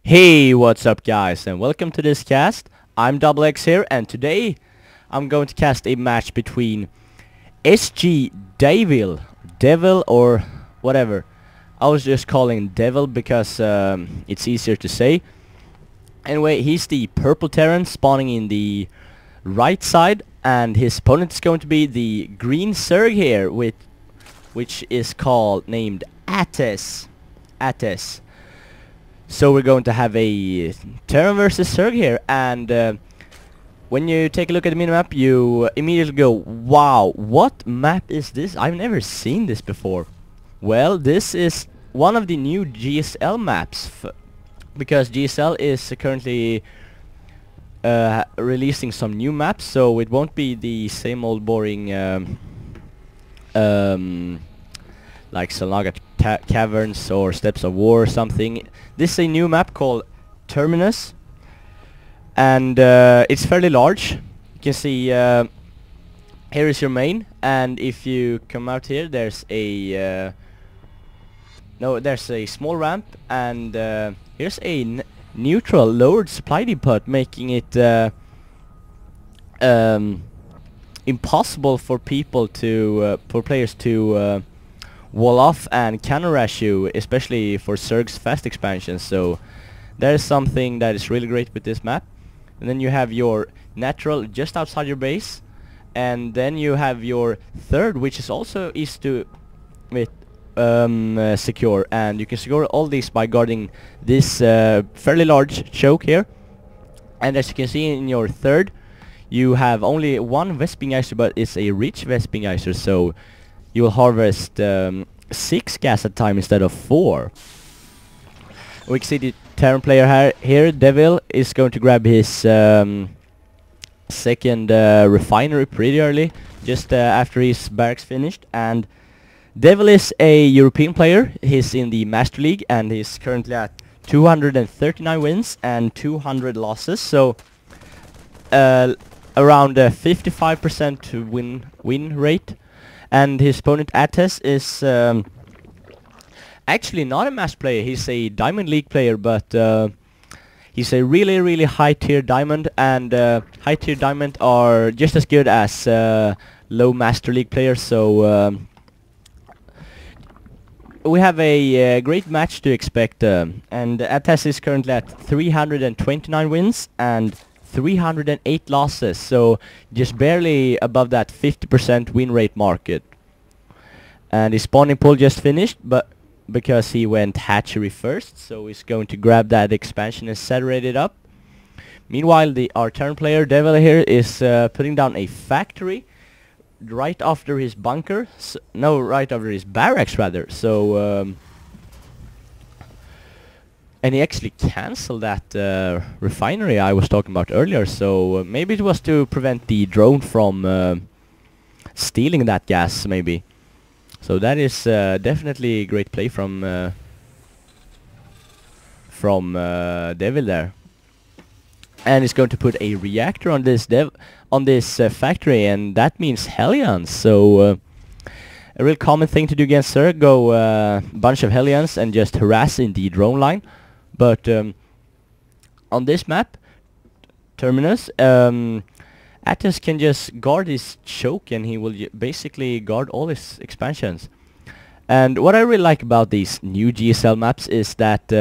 Hey, what's up guys, and welcome to this cast. I'm Double X here, and today I'm going to cast a match between sGDaevil, Devil or whatever. I was just calling Devil because it's easier to say. Anyway, he's the purple Terran spawning in the right side, and his opponent is going to be the green Zerg here, which is named Atesz. So we're going to have a Terran versus Zerg here, and when you take a look at the minimap, you immediately go, wow, what map is this? I've never seen this before. Well, this is one of the new GSL maps, because GSL is currently releasing some new maps, so it won't be the same old boring like Salnaga Caverns or Steps of War or something. This is a new map called Terminus, and it's fairly large. You can see here is your main, and if you come out here, there's a there's a small ramp, and here's a neutral lowered supply depot, making it impossible for players to wall off and counter rush you, especially for Zerg's fast expansion. So that is something that is really great with this map. And then you have your natural just outside your base, and then you have your third, which is also easy to secure, and you can secure all these by guarding this fairly large choke here. And as you can see in your third, you have only one Vespingizer, but it's a rich Vespingizer, so you will harvest 6 gas at a time instead of 4. We can see the Terran player here, Devil, is going to grab his second refinery pretty early, just after his barracks finished. And Devil is a European player. He's in the Master League, and he's currently at 239 wins and 200 losses, so around 55% win rate. And his opponent Atesz is actually not a Master player. He's a Diamond League player, but he's a really high tier Diamond, and high tier Diamond are just as good as low Master League players. So we have a great match to expect, and Atesz is currently at 329 wins and 308 losses, so just barely above that 50% win rate market. And his spawning pool just finished, but because he went hatchery first, so he's going to grab that expansion and saturate it up. Meanwhile, our Terran player Devil here is putting down a factory right after his bunker, right after his barracks rather. So and he actually cancelled that refinery I was talking about earlier, so maybe it was to prevent the drone from stealing that gas, maybe. So that is definitely great play from Devil there. And he's going to put a reactor on this factory, and that means Hellions. So a real common thing to do against Zerg, go a bunch of Hellions and just harass in the drone line. But on this map, Terminus, Atesz can just guard his choke, and he will basically guard all his expansions. And what I really like about these new GSL maps is that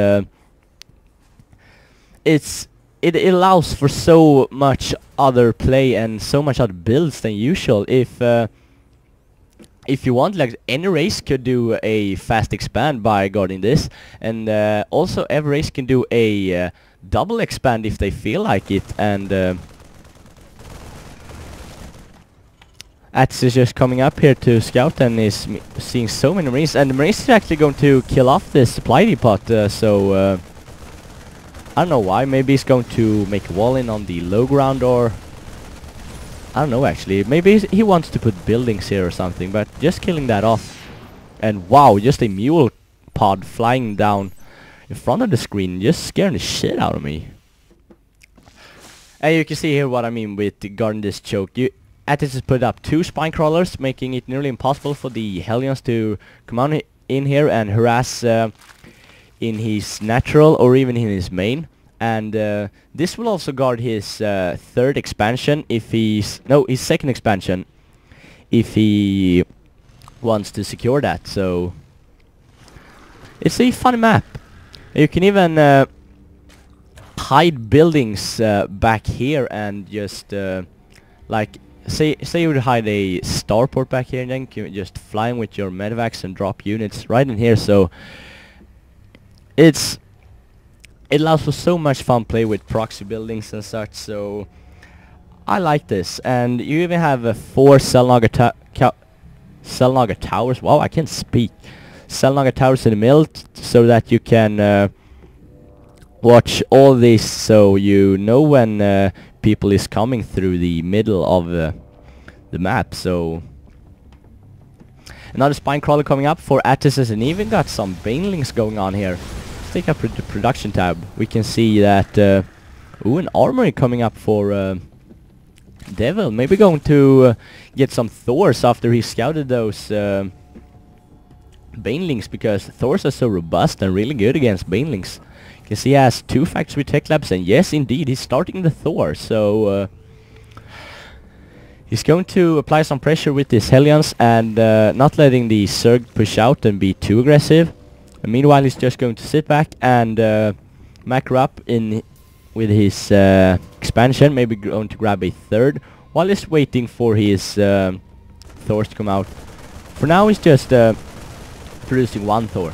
it allows for so much other play and so much other builds than usual. If you want, like, any race could do a fast expand by guarding this, and also every race can do a double expand if they feel like it. And Atesz is just coming up here to scout and is seeing so many Marines, and the Marines is actually going to kill off this supply depot, so I don't know why. Maybe he's going to make a wall in on the low ground, or I don't know actually. Maybe he wants to put buildings here or something, but just killing that off. And wow, just a mule pod flying down in front of the screen, just scaring the shit out of me. And you can see here what I mean with guarding this choke. Atesz has put up 2 spine crawlers, making it nearly impossible for the Hellions to come on in here and harass in his natural or even in his main. And this will also guard his third expansion if he's... no, his second expansion, if he wants to secure that. So it's a fun map. You can even hide buildings back here and just like say you would hide a starport back here, and then you can just fly in with your medevacs and drop units right in here. So it allows for so much fun play with proxy buildings and such. So I like this. And you even have 4 Cellnaga towers. Wow, I can't speak. Cellnaga towers in the middle, so that you can watch all this, so you know when people is coming through the middle of the map. So another spine crawler coming up for Atesz, and even got some banelings going on here. Let's take up the production tab. We can see that ooh, an armory coming up for Devil. Maybe going to get some Thors after he scouted those banelings, because Thors are so robust and really good against banelings. You can see he has 2 factory tech labs, and yes, indeed, he's starting the Thor. So he's going to apply some pressure with his Hellions and not letting the Zerg push out and be too aggressive. And meanwhile, he's just going to sit back and macro up in with his expansion, maybe going to grab a third, while he's waiting for his Thors to come out. For now, he's just producing 1 Thor.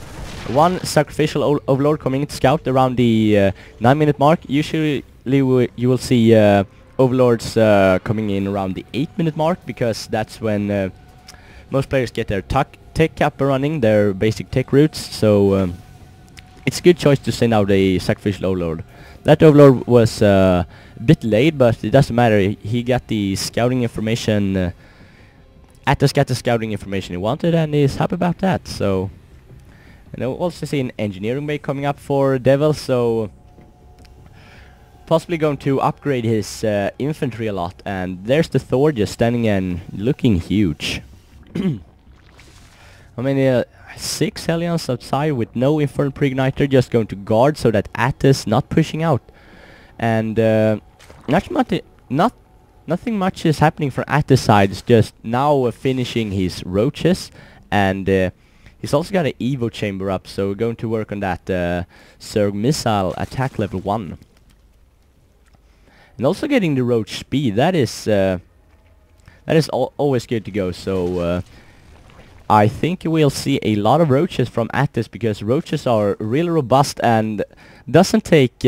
1 sacrificial overlord coming in to scout around the 9-minute mark. Usually you will see overlords coming in around the 8-minute mark, because that's when most players get their tech up running, their basic tech routes. So it's a good choice to send out a sacrificial overlord. That overlord was a bit late, but it doesn't matter. He got the scouting information. Atesz got the scouting information he wanted, and he's happy about that. So, and I also see an engineering bay coming up for Devil, so possibly going to upgrade his infantry a lot. And there's the Thor just standing and looking huge. I mean, 6 Hellions outside with no Infernal Preigniter, just going to guard so that Atesz not pushing out. And nothing much is happening from Atesz side. It's just now finishing his roaches, and he's also got an Evo chamber up, so we're going to work on that Zerg missile attack level 1. And also getting the roach speed. That is always good to go. So I think we'll see a lot of roaches from Atesz, because roaches are really robust and doesn't take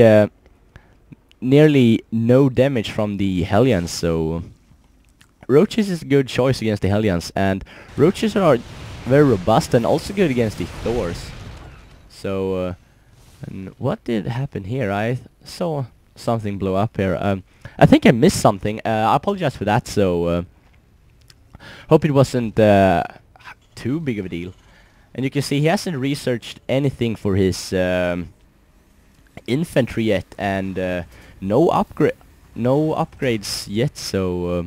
nearly no damage from the Hellions. So roaches is a good choice against the Hellions, and roaches are very robust and also good against the Thors. So and what did happen here? I saw something blow up here. I think I missed something. I apologize for that. So hope it wasn't too big of a deal. And you can see he hasn't researched anything for his infantry yet, and no upgrades yet. So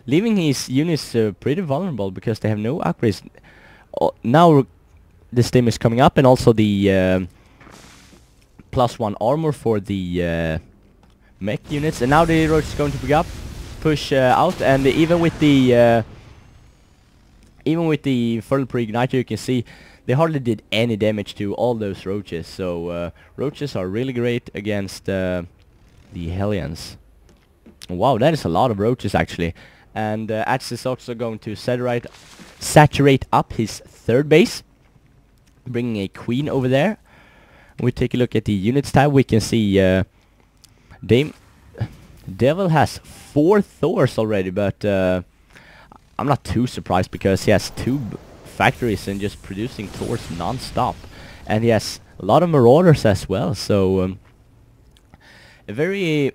leaving his units pretty vulnerable, because they have no upgrades. Now the stim is coming up, and also the +1 armor for the mech units. And now the roach is going to push out, and even with the Infernal Preigniter, you can see they hardly did any damage to all those roaches. So roaches are really great against the Hellions. Wow, that is a lot of roaches actually. And Atesz is also going to saturate up his 3rd base, bringing a queen over there. We take a look at the units tab. We can see Devil has 4 Thors already, but I'm not too surprised, because he has 2 factories and just producing Thors non-stop, and he has a lot of Marauders as well. So a very